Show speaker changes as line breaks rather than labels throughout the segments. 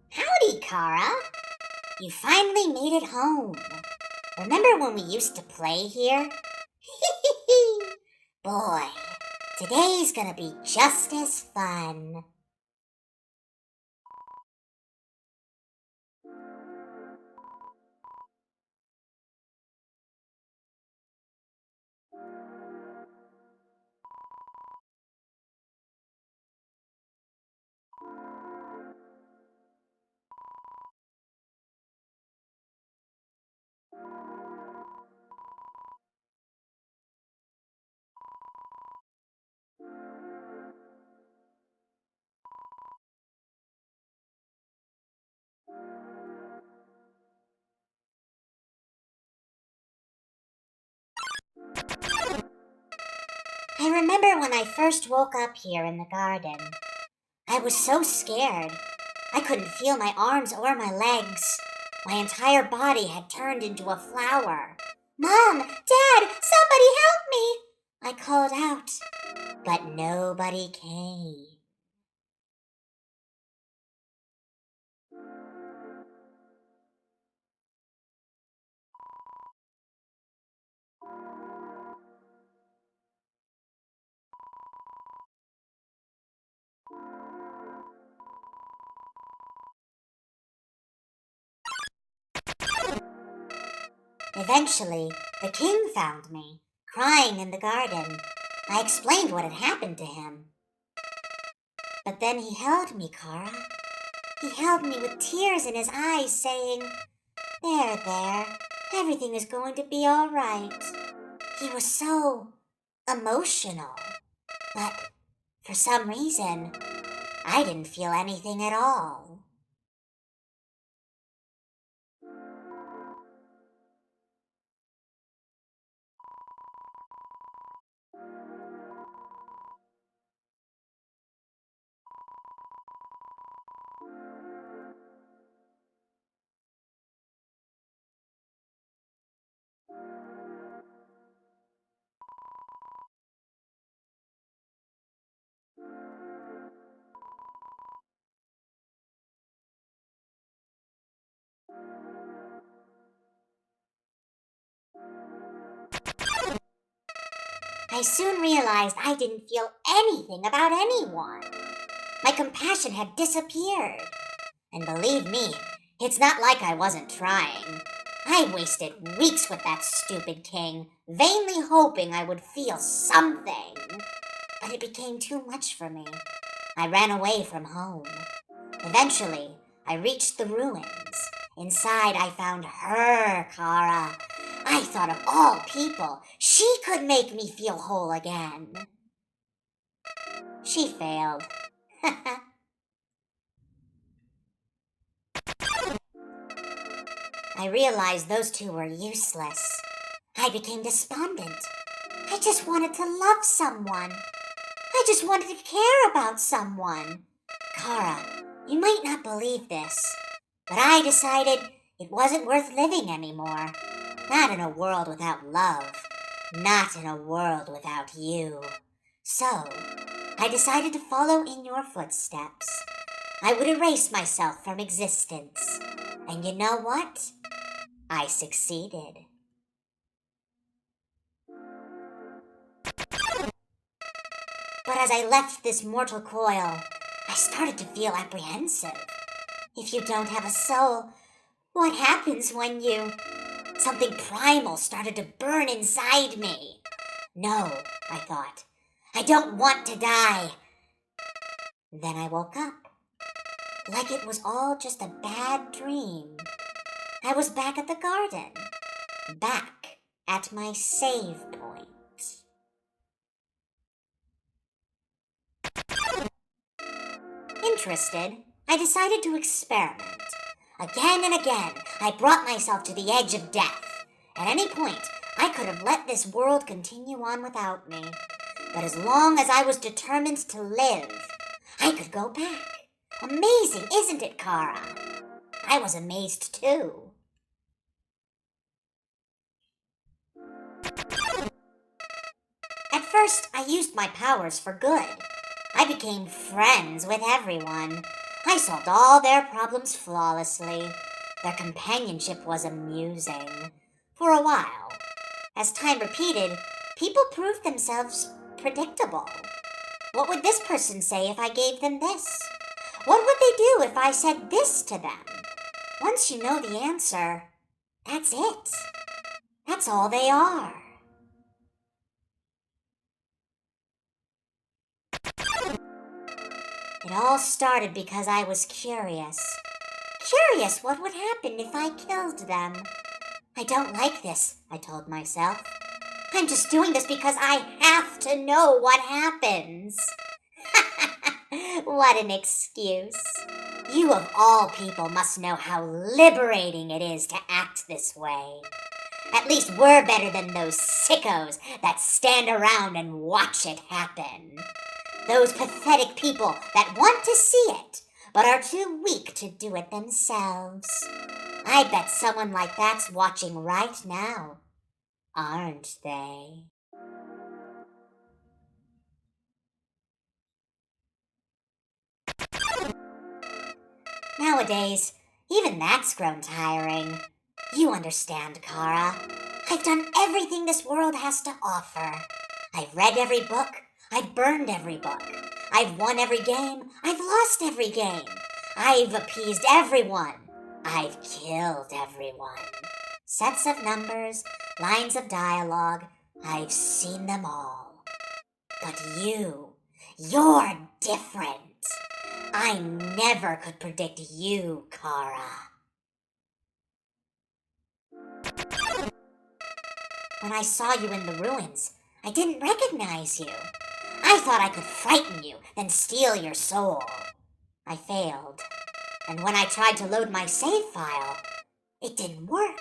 Howdy, CHARA. You finally made it home. Remember when we used to play here? Boy, today's gonna be just as fun. I remember when I first woke up here in the garden. I was so scared. I couldn't feel my arms or my legs. My entire body had turned into a flower. Mom! Dad! Somebody help me! I called out, but nobody came. Eventually, the king found me, crying in the garden. I explained what had happened to him. But then he held me, CHARA. He held me with tears in his eyes, saying, there, everything is going to be all right. He was so emotional, but for some reason, I didn't feel anything at all. I soon realized I didn't feel anything about anyone. My compassion had disappeared. And believe me, it's not like I wasn't trying. I wasted weeks with that stupid king, vainly hoping I would feel something. But it became too much for me. I ran away from home. Eventually, I reached the ruins. Inside, I found her, CHARA. I thought of all people, she could make me feel whole again. She failed. I realized those two were useless. I became despondent. I just wanted to love someone. I just wanted to care about someone. CHARA, you might not believe this, but I decided it wasn't worth living anymore. Not in a world without love. Not in a world without you. So, I decided to follow in your footsteps. I would erase myself from existence. And you know what? I succeeded. But as I left this mortal coil, I started to feel apprehensive. If you don't have a soul, what happens when you... Something primal started to burn inside me. No, I thought. I don't want to die. Then I woke up. Like it was all just a bad dream. I was back at the garden. Back at my save point. Interested, I decided to experiment. Again and again, I brought myself to the edge of death. At any point, I could have let this world continue on without me. But as long as I was determined to live, I could go back. Amazing, isn't it, CHARA? I was amazed too. At first, I used my powers for good. I became friends with everyone. I solved all their problems flawlessly. Their companionship was amusing. For a while. As time repeated, people proved themselves predictable. What would this person say if I gave them this? What would they do if I said this to them? Once you know the answer, that's it. That's all they are. It all started because I was curious. Curious what would happen if I killed them. I don't like this, I told myself. I'm just doing this because I have to know what happens. What an excuse. You of all people must know how liberating it is to act this way. At least we're better than those sickos that stand around and watch it happen. Those pathetic people that want to see it, but are too weak to do it themselves. I bet someone like that's watching right now, aren't they? Nowadays, even that's grown tiring. You understand, CHARA. I've done everything this world has to offer. I've read every book. I've burned every book. I've won every game. I've lost every game. I've appeased everyone. I've killed everyone. Sets of numbers, lines of dialogue, I've seen them all. But you're different. I never could predict you, CHARA. When I saw you in the ruins, I didn't recognize you. I thought I could frighten you, then steal your soul. I failed. And when I tried to load my save file, it didn't work.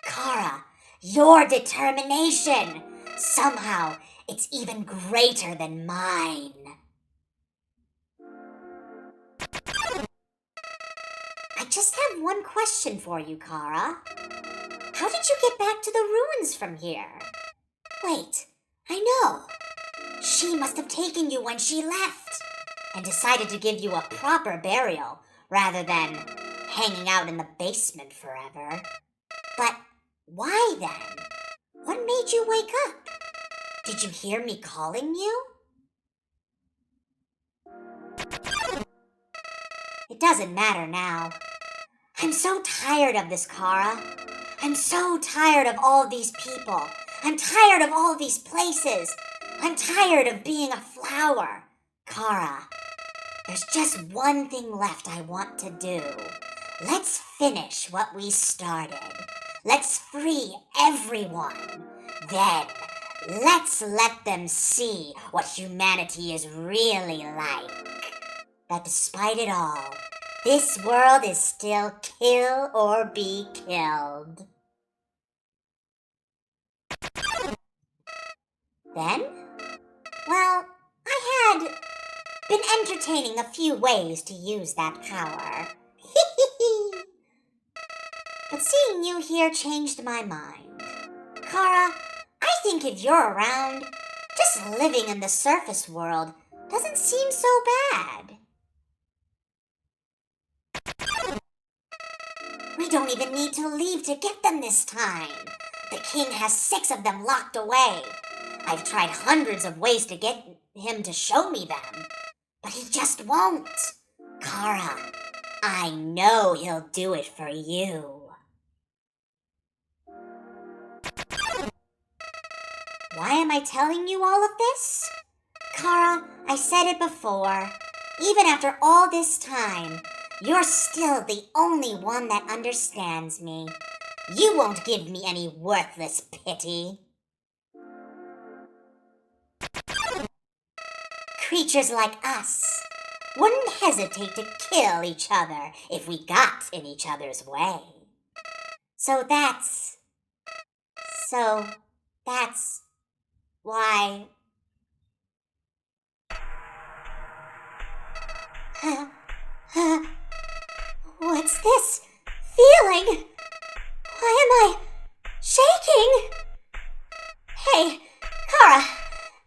CHARA, your determination! Somehow, it's even greater than mine. I just have one question for you, CHARA. How did you get back to the ruins from here? Wait, I know. She must have taken you when she left and decided to give you a proper burial rather than hanging out in the basement forever. But why then? What made you wake up? Did you hear me calling you? It doesn't matter now. I'm so tired of this, Chara. I'm so tired of all these people. I'm tired of all these places. I'm tired of being a flower. Chara, there's just one thing left I want to do. Let's finish what we started. Let's free everyone. Then, let's let them see what humanity is really like. That despite it all, this world is still kill or be killed. Then, well, I had been entertaining a few ways to use that power. But seeing you here changed my mind. Chara, I think if you're around, just living in the surface world doesn't seem so bad. We don't even need to leave to get them this time. The king has 6 of them locked away. I've tried hundreds of ways to get him to show me them, but he just won't. Chara, I know he'll do it for you. Why am I telling you all of this? Chara, I said it before. Even after all this time, you're still the only one that understands me. You won't give me any worthless pity. Creatures like us wouldn't hesitate to kill each other if we got in each other's way. So that's why... What's this feeling? Why am I shaking? Hey, Chara,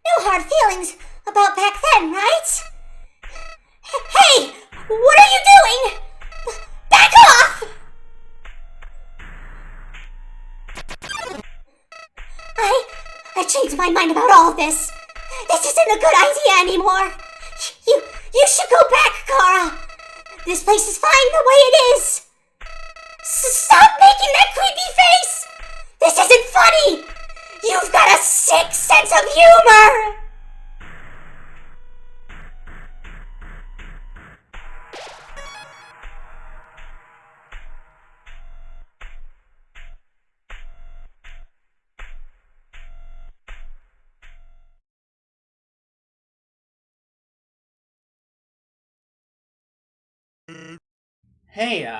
no hard feelings about back then, right? Hey, what are you doing? Back off! I changed my mind about all this. This isn't a good idea anymore. You should go back, Chara. This place is fine the way it is. Stop making that creepy face. This isn't funny. You've got a sick sense of humor.
Hey,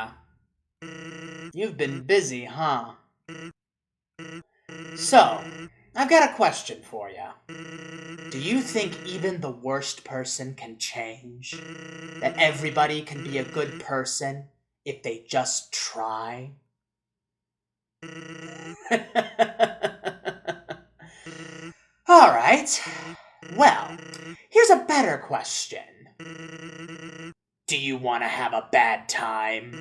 you've been busy, huh? So, I've got a question for you. Do you think even the worst person can change? That everybody can be a good person if they just try? Alright. Well, here's a better question. Do you want to have a bad time?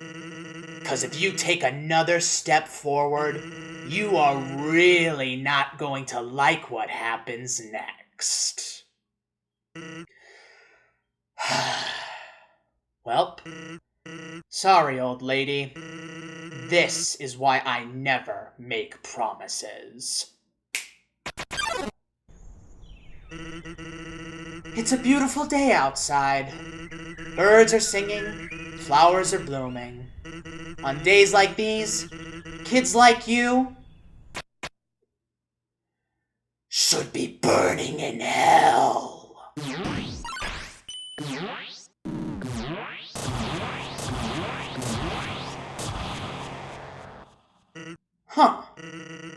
Because if you take another step forward, you are really not going to like what happens next. Welp, sorry, old lady. This is why I never make promises. It's a beautiful day outside. Birds are singing, flowers are blooming. On days like these, kids like you should be burning in hell. Huh.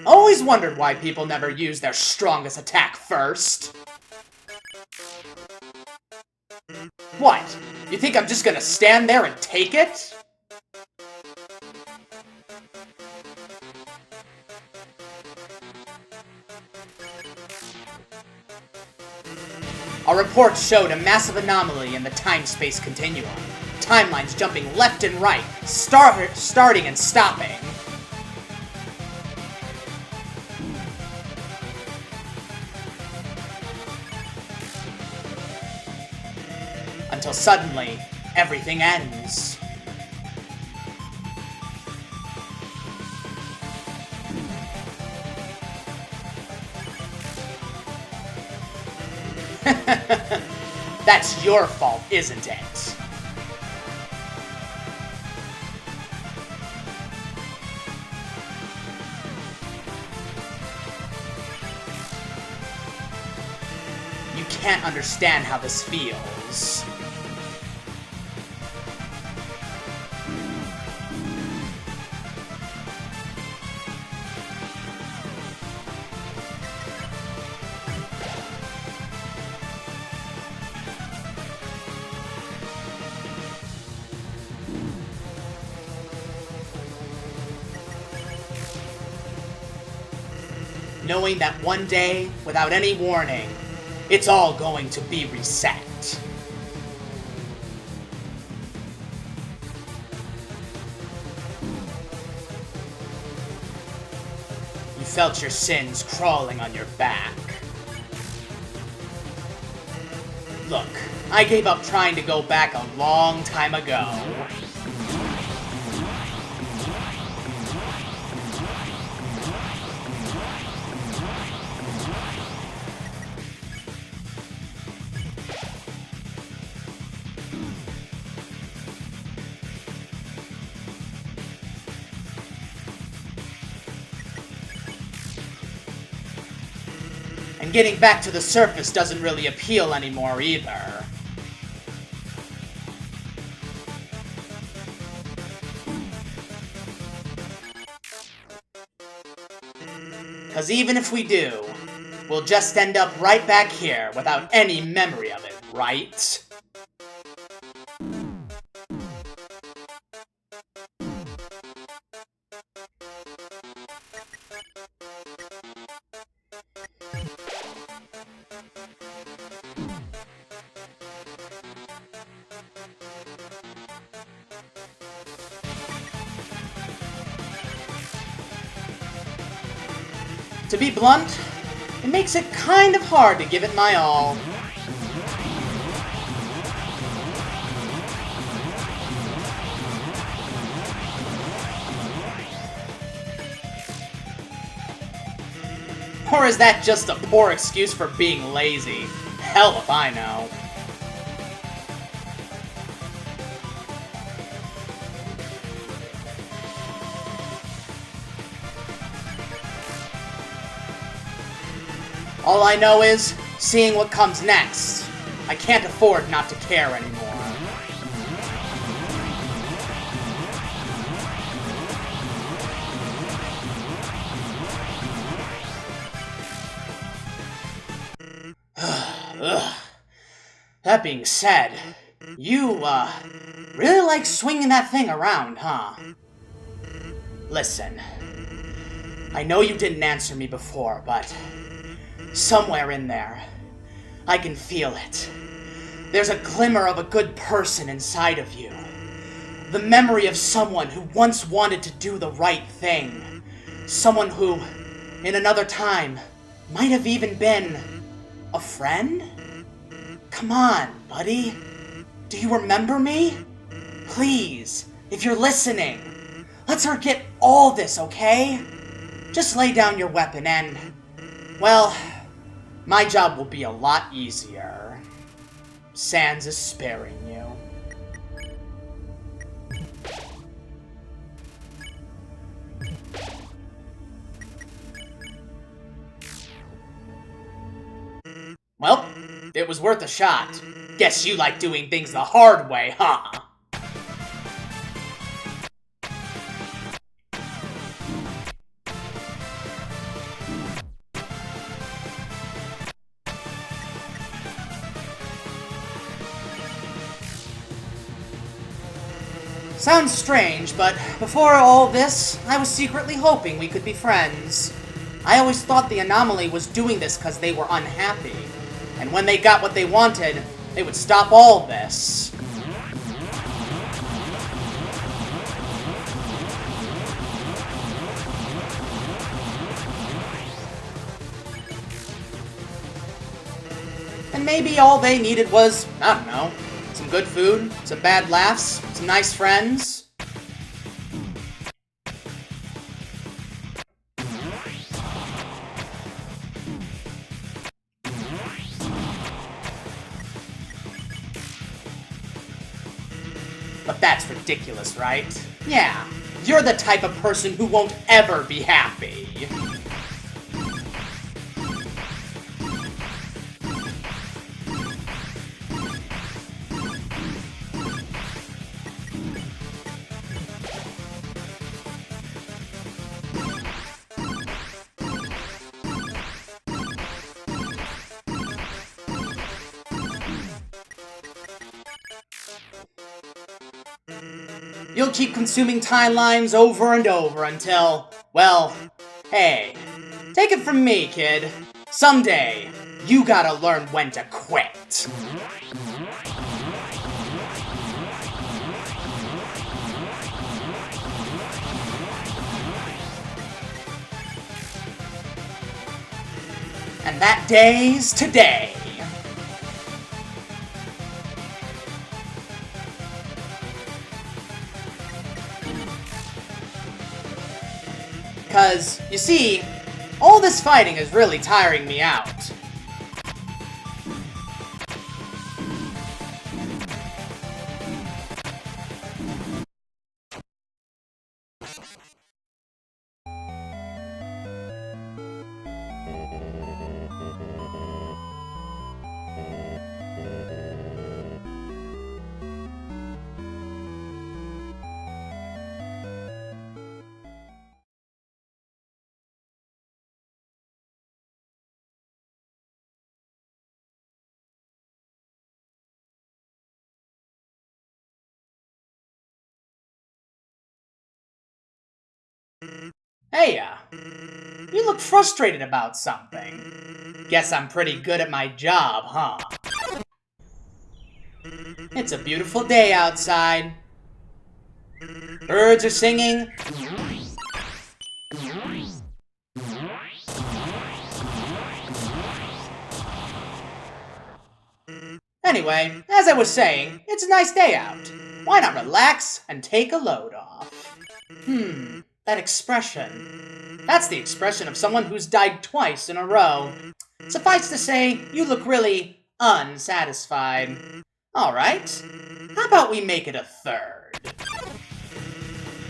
Always wondered why people never use their strongest attack first. What? You think I'm just gonna stand there and take it? Our report showed a massive anomaly in the time-space continuum. Timelines jumping left and right, starting and stopping. until suddenly, everything ends. That's your fault, isn't it? You can't understand how this feels. Knowing that one day, without any warning, it's all going to be reset. You felt your sins crawling on your back. Look, I gave up trying to go back a long time ago. And getting back to the surface doesn't really appeal anymore either. Because even if we do, we'll just end up right back here without any memory of it, right? To be blunt, it makes it kind of hard to give it my all. Or is that just a poor excuse for being lazy? Hell if I know. All I know is, seeing what comes next. I can't afford not to care anymore. That being said, you, really like swinging that thing around, huh? Listen, I know you didn't answer me before, but somewhere in there, I can feel it. There's a glimmer of a good person inside of you. The memory of someone who once wanted to do the right thing. Someone who, in another time, might have even been a friend? Come on, buddy. Do you remember me? Please, if you're listening, let's forget all this, okay? Just lay down your weapon and, well, my job will be a lot easier. Sans is sparing you. Well, it was worth a shot. Guess you like doing things the hard way, huh? Sounds strange, but before all this, I was secretly hoping we could be friends. I always thought the anomaly was doing this because they were unhappy. And when they got what they wanted, they would stop all this. And maybe all they needed was, I don't know, Some good food, some bad laughs, some nice friends. But that's ridiculous, right? Yeah, you're the type of person who won't ever be happy. You'll keep consuming timelines over and over until, well, hey, take it from me, kid. Someday, you gotta learn when to quit. And that day's today. Because, you see, all this fighting is really tiring me out. Hey, you look frustrated about something. Guess I'm pretty good at my job, huh? It's a beautiful day outside. Birds are singing. Anyway, as I was saying, it's a nice day out. Why not relax and take a load off? That expression. That's the expression of someone who's died twice in a row. Suffice to say, you look really unsatisfied. Alright, how about we make it a third?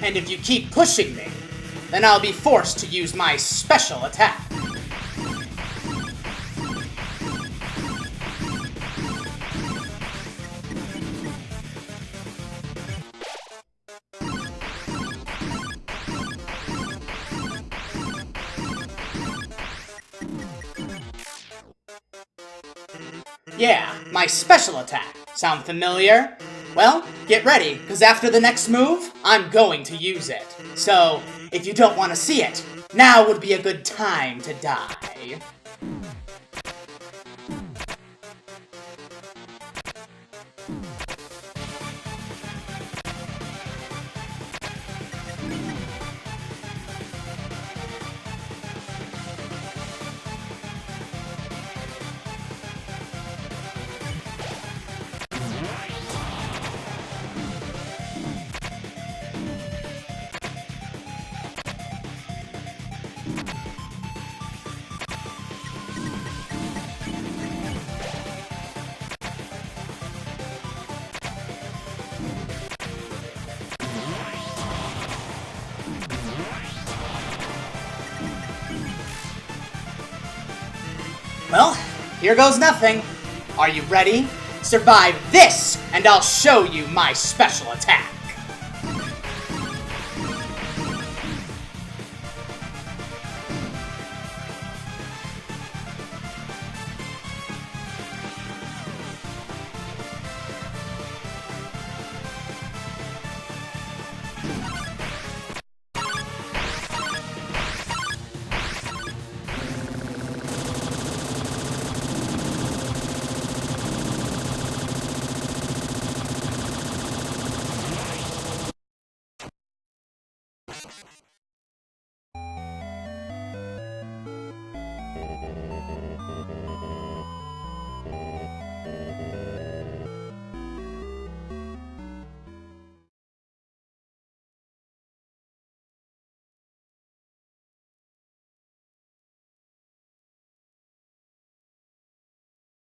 And if you keep pushing me, then I'll be forced to use my special attack. Yeah, my special attack. Sound familiar? Well, get ready, because after the next move, I'm going to use it. So, if you don't want to see it, now would be a good time to die. Well, here goes nothing. Are you ready? Survive this, and I'll show you my special attack.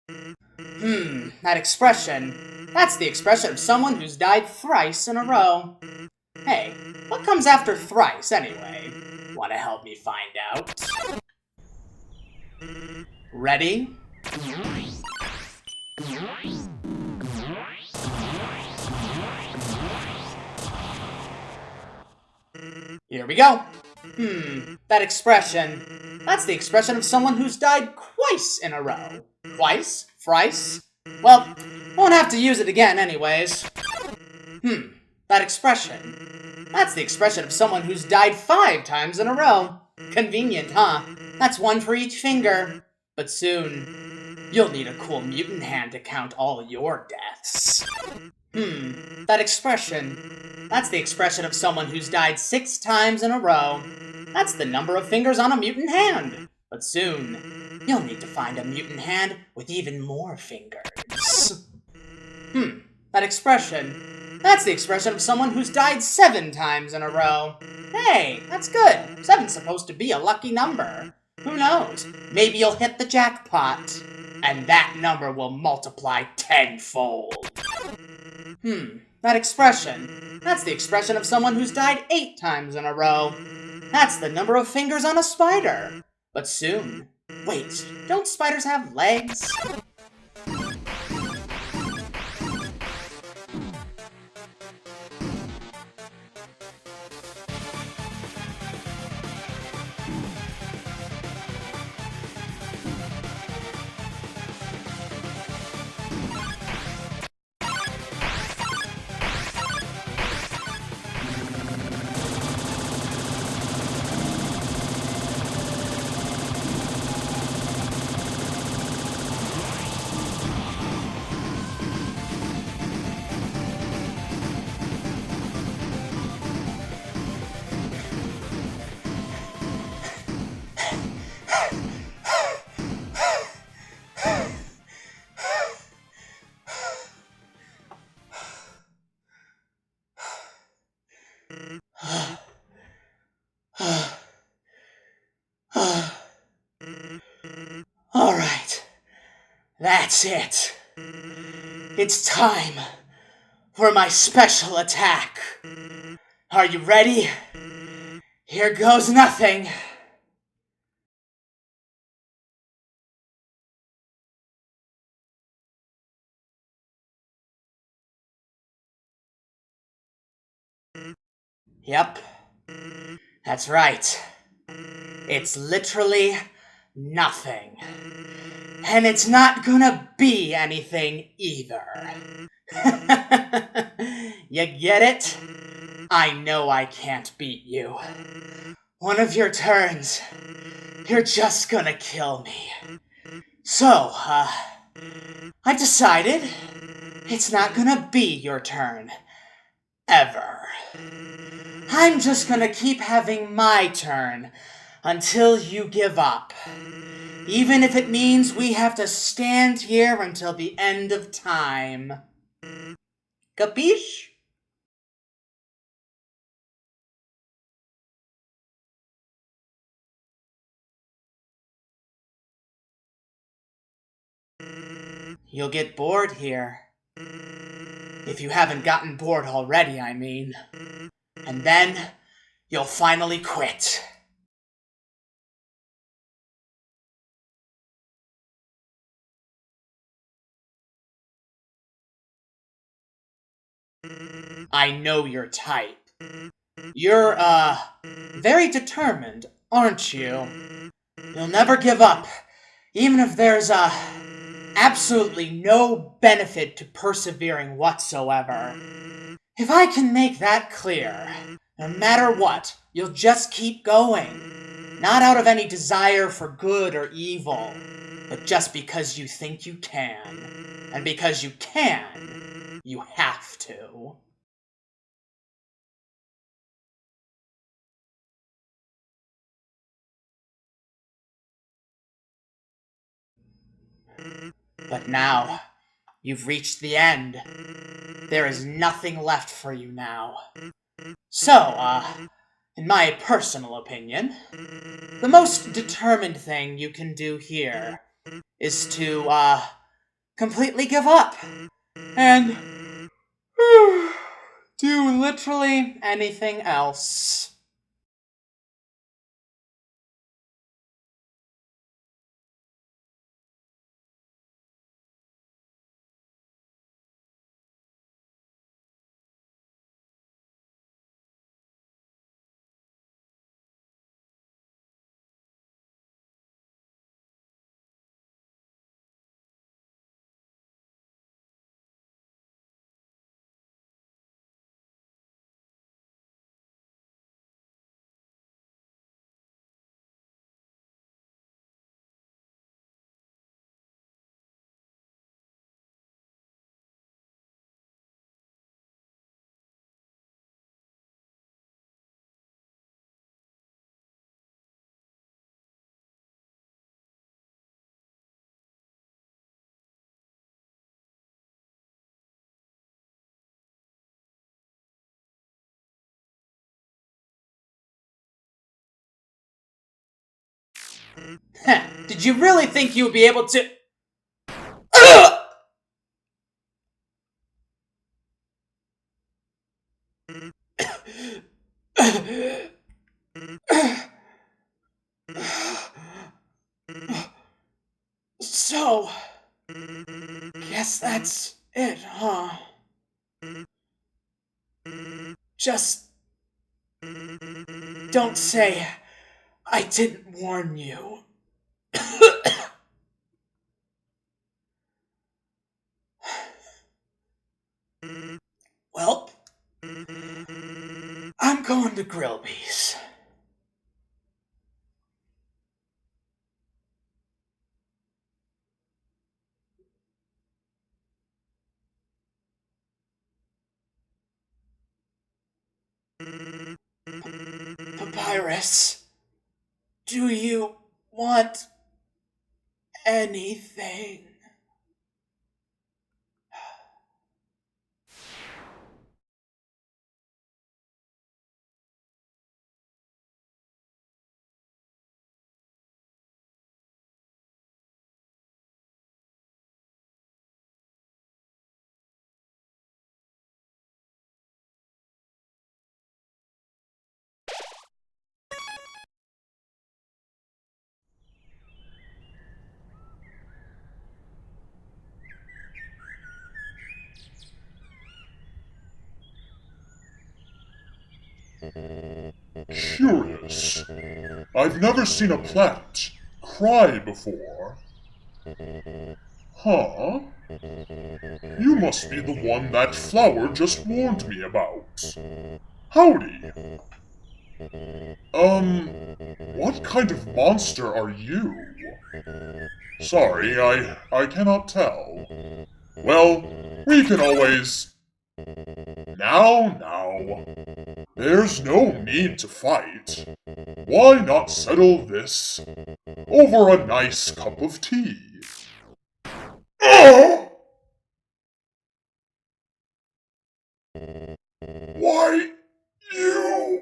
That expression. That's the expression of someone who's died thrice in a row. Hey, what comes after thrice, anyway? Wanna help me find out? Ready? Here we go. That expression. That's the expression of someone who's died twice in a row. Twice? Thrice? Well, won't have to use it again anyways. That expression. That's the expression of someone who's died 5 times in a row. Convenient, huh? That's 1 for each finger. But soon, you'll need a cool mutant hand to count all your deaths. That expression. That's the expression of someone who's died 6 times in a row. That's the number of fingers on a mutant hand. But soon, you'll need to find a mutant hand with even more fingers. That expression. That's the expression of someone who's died 7 times in a row. Hey, that's good. 7's supposed to be a lucky number. Who knows? Maybe you'll hit the jackpot. And that number will multiply tenfold. That expression. That's the expression of someone who's died 8 times in a row. That's the number of fingers on a spider. But soon. Wait, don't spiders have legs? Alright, that's it. It's time for my special attack. Are you ready? Here goes nothing. Yep, that's right. It's literally nothing. And it's not gonna be anything either. You get it? I know I can't beat you. One of your turns, you're just gonna kill me. So, I decided it's not gonna be your turn. Ever. I'm just gonna keep having my turn until you give up. Even if it means we have to stand here until the end of time. Capiche? You'll get bored here. If you haven't gotten bored already, I mean. And then, you'll finally quit. I know your type. You're, very determined, aren't you? You'll never give up, even if there's, absolutely no benefit to persevering whatsoever. If I can make that clear, no matter what, you'll just keep going. Not out of any desire for good or evil, but just because you think you can. And because you can, you have to. But now, you've reached the end. There is nothing left for you now. So, in my personal opinion, the most determined thing you can do here is to, completely give up and do literally anything else. Did you really think you would be able to... So, guess that's it, huh? Just don't say I didn't warn you. Well, I'm going to Grillby's. Papyrus, do you want anything?
Curious. I've never seen a plant cry before. Huh? You must be the one that flower just warned me about. Howdy. What kind of monster are you? Sorry, I cannot tell. Well, we can always... Now. There's no need to fight. Why not settle this over a nice cup of tea? Why, you...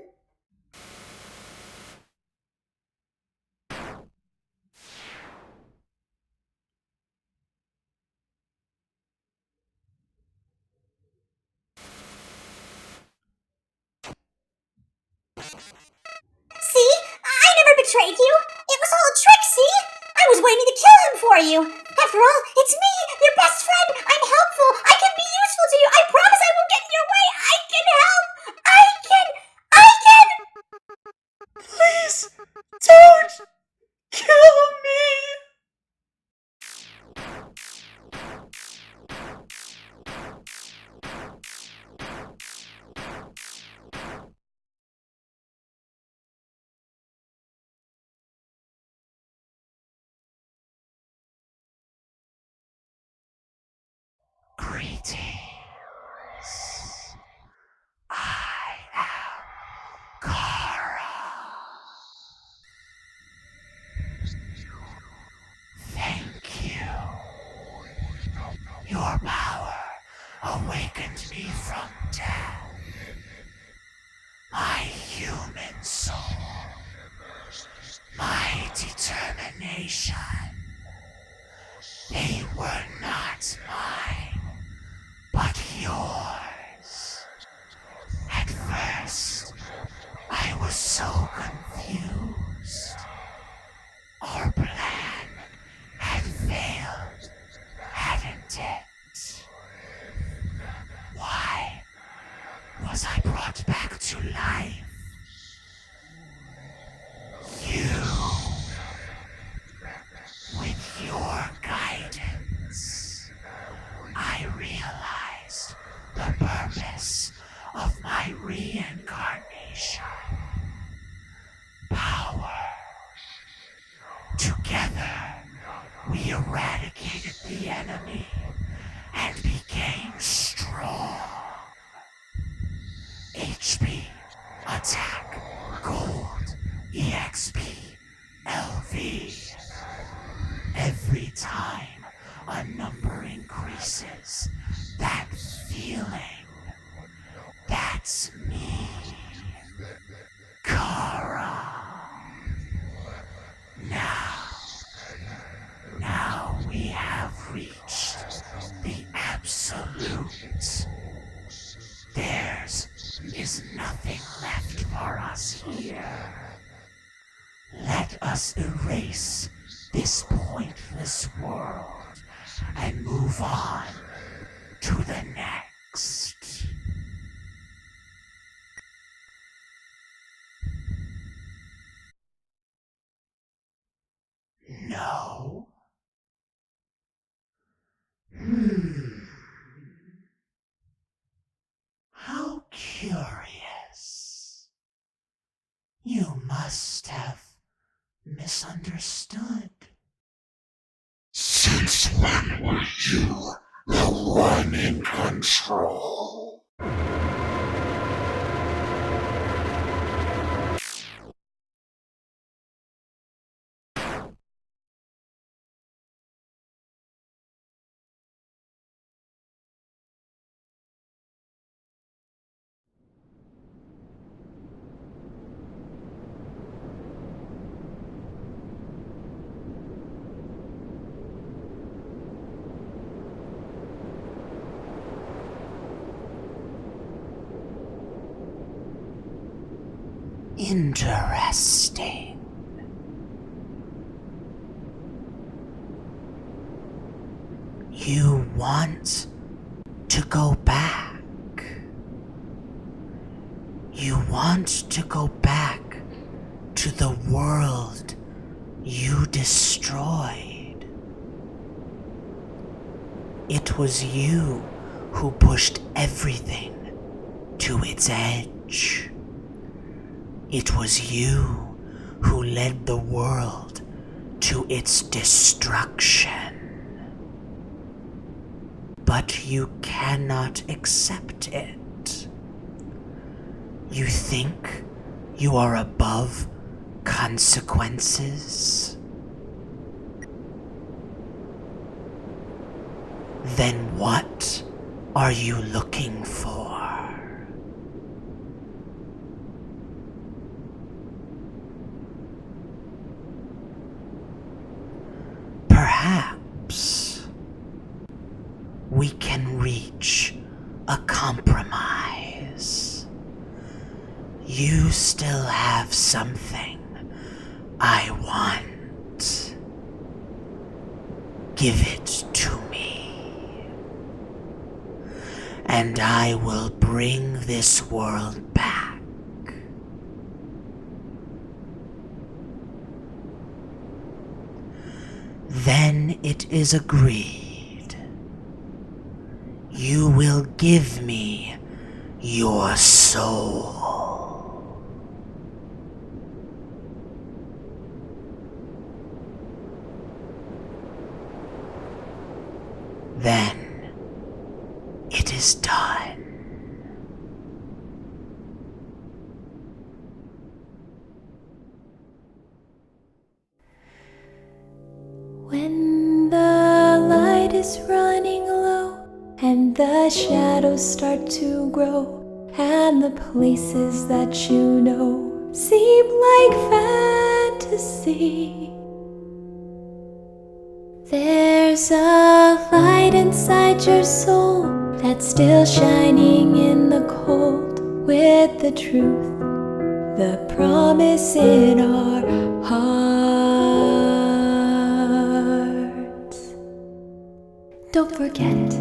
See? I never betrayed you. It was all a trick, see? I was waiting to kill him for you. After all, it's me, your best friend. I'm helpful. I can be useful to you. I promise I won't get in your way. I can help. I can...
Please, don't kill me!
Greetings. I am CHARA. Thank you. Your power awakened me from death. My human soul. My determination. They were not not mine, but yours. At first, I was so confused. Our plan had failed, hadn't it? Why was I brought back to life? You, with your guidance, I realized the purpose of my reincarnation. Power. Together, we eradicated the enemy and became strong. HP, attack, gold, EXP, LV. Every time a number increases, that feeling, that's me. CHARA. Now we have reached the absolute. Theirs is nothing left for us here. Let us erase this pointless world and move on to the next. No? How curious. You must have misunderstood. Since when were you the one in control? Interesting. You want to go back. You want to go back to the world you destroyed. It was you who pushed everything to its edge. It was you who led the world to its destruction. But you cannot accept it. You think you are above consequences? Then what are you looking for? Perhaps we can reach a compromise. You still have something I want. Give it to me, and I will bring this world back. Then it is agreed. You will give me your soul. Then it is done.
When the light is running low and the shadows start to grow and the places that you know seem like fantasy, there's There's a light inside your soul that's still shining in the cold, with the truth, the promise in our hearts. Don't forget,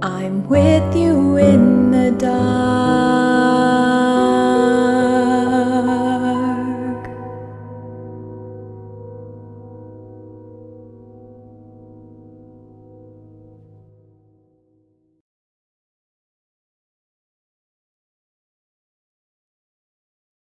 I'm with you in the dark.